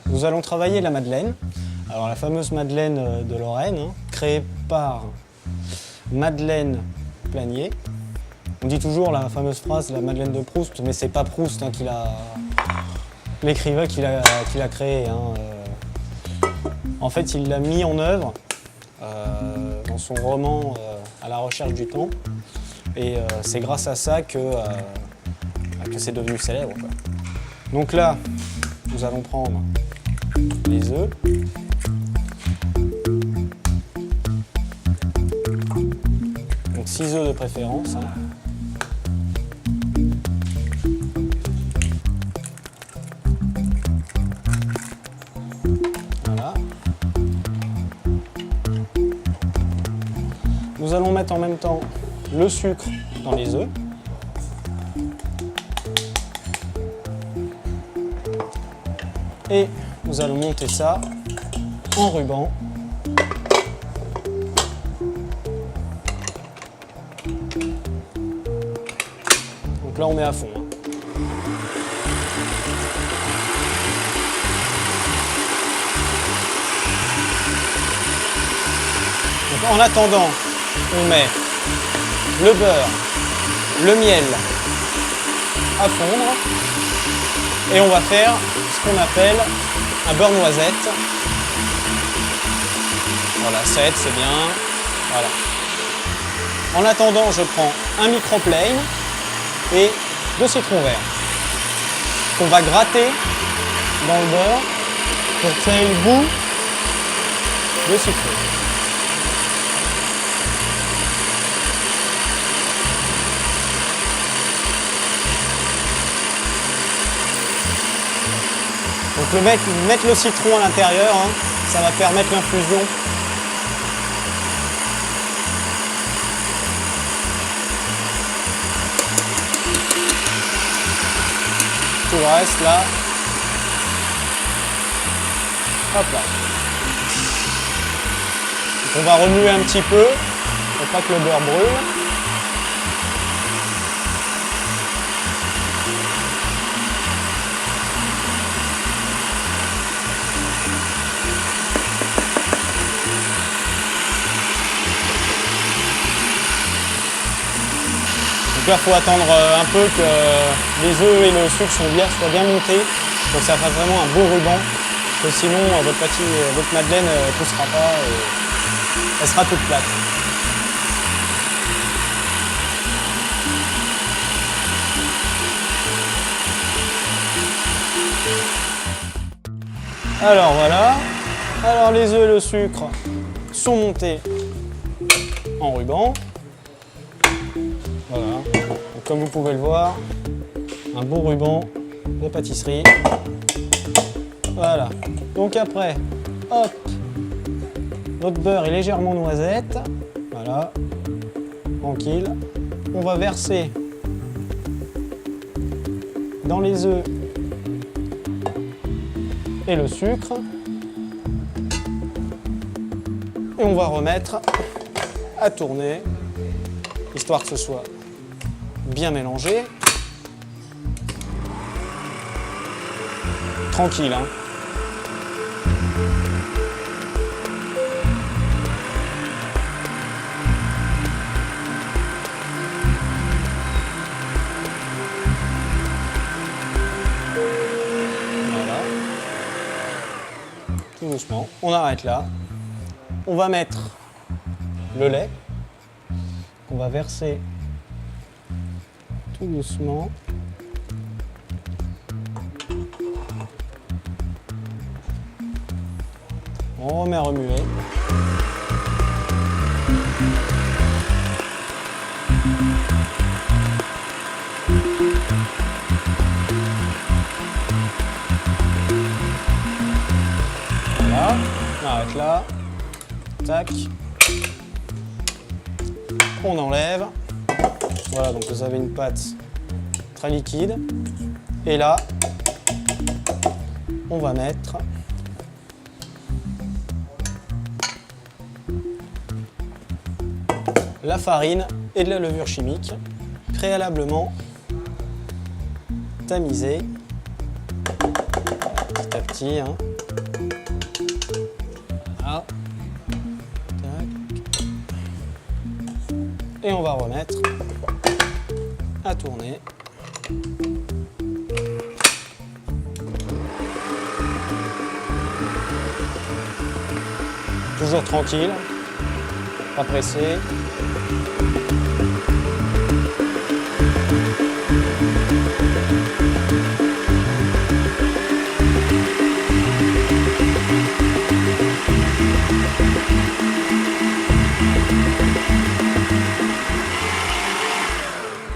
Nous allons travailler la madeleine. Alors la fameuse madeleine de Lorraine, hein, créée par Madeleine Planier. On dit toujours la fameuse phrase, la madeleine de Proust, mais c'est pas Proust hein, l'écrivain qui l'a créée. Hein. En fait, il l'a mis en œuvre dans son roman À la recherche du temps. Et c'est grâce à ça que c'est devenu célèbre, quoi. Donc là, nous allons prendre les œufs. Donc 6 œufs de préférence. Hein. Voilà. Nous allons mettre en même temps le sucre dans les œufs. Et nous allons monter ça en ruban. Donc là on met à fond. Hein. Donc, en attendant, on met le beurre, le miel à fondre et on va faire ce qu'on appelle un beurre noisette. Voilà, 7 c'est bien. Voilà. En attendant, je prends un microplane et 2 citrons verts qu'on va gratter dans le beurre pour qu'il y ait le goût de citron. Donc mettre le citron à l'intérieur, hein, ça va permettre l'infusion. Tout le reste là. Hop là. Donc on va remuer un petit peu pour pas que le beurre brûle. Donc là, il faut attendre un peu que les œufs et le sucre soient bien montés, pour que ça fasse vraiment un beau ruban, que sinon votre madeleine ne poussera pas et elle sera toute plate. Alors voilà, alors les œufs et le sucre sont montés en ruban. Voilà, donc, comme vous pouvez le voir, un beau ruban de pâtisserie. Voilà, donc après, hop, notre beurre est légèrement noisette. Voilà, tranquille. On va verser dans les œufs et le sucre. Et on va remettre à tourner, histoire que ce soit bien mélangé. Tranquille, hein. Voilà. Tout doucement. On arrête là. On va mettre le lait qu'on va verser tout doucement. On remet à remuer. Voilà, on arrête là. Tac. On enlève. Voilà, donc vous avez une pâte très liquide. Et là, on va mettre la farine et de la levure chimique préalablement tamisée. petit à petit. Hein. Voilà. Tac. Et on va remettre à tourner. Toujours tranquille, pas pressé.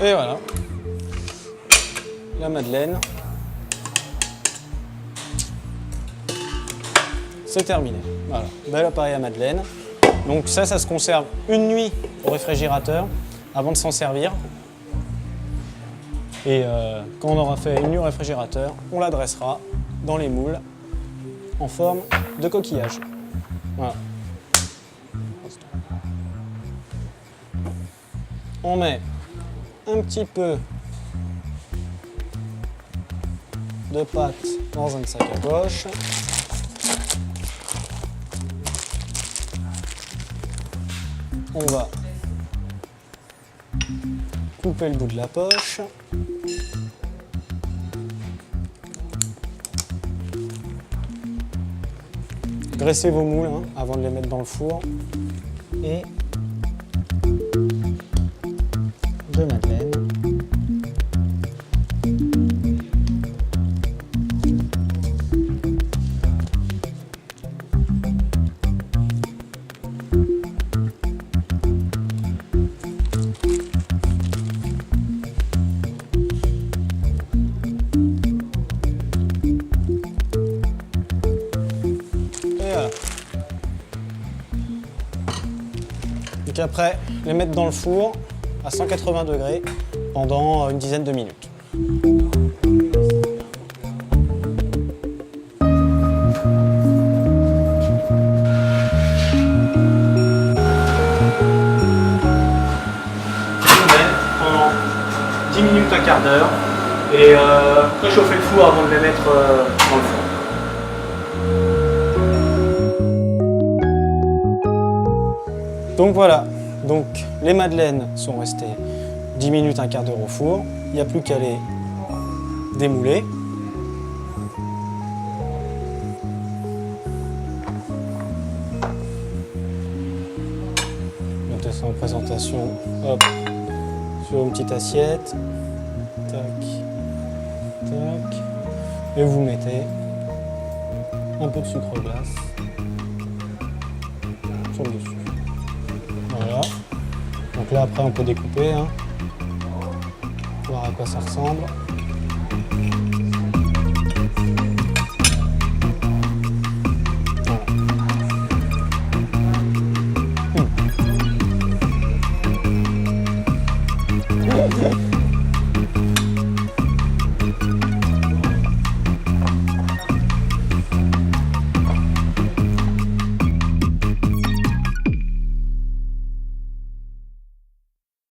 Et voilà, la madeleine, c'est terminé. Voilà, bel appareil à madeleine. Donc ça se conserve une nuit au réfrigérateur avant de s'en servir. Et quand on aura fait une nuit au réfrigérateur, on la dressera dans les moules en forme de coquillage. Voilà. On met un petit peu de pâte dans un sac à poche. On va couper le bout de la poche. Graissez vos moules hein, avant de les mettre dans le four. Et de madeleine. Donc après, les mettre dans le four à 180 degrés pendant une dizaine de minutes. Pendant 10 minutes, un quart d'heure et réchauffer le four avant de les mettre dans le four. Donc voilà, donc les madeleines sont restées 10 minutes, un quart d'heure au four. Il n'y a plus qu'à les démouler. Mettez ça en présentation, hop, sur une petite assiette. Tac, tac. Et vous mettez un peu de sucre glace sur le dessus. Voilà. Donc là après on peut découper, hein, voir à quoi ça ressemble.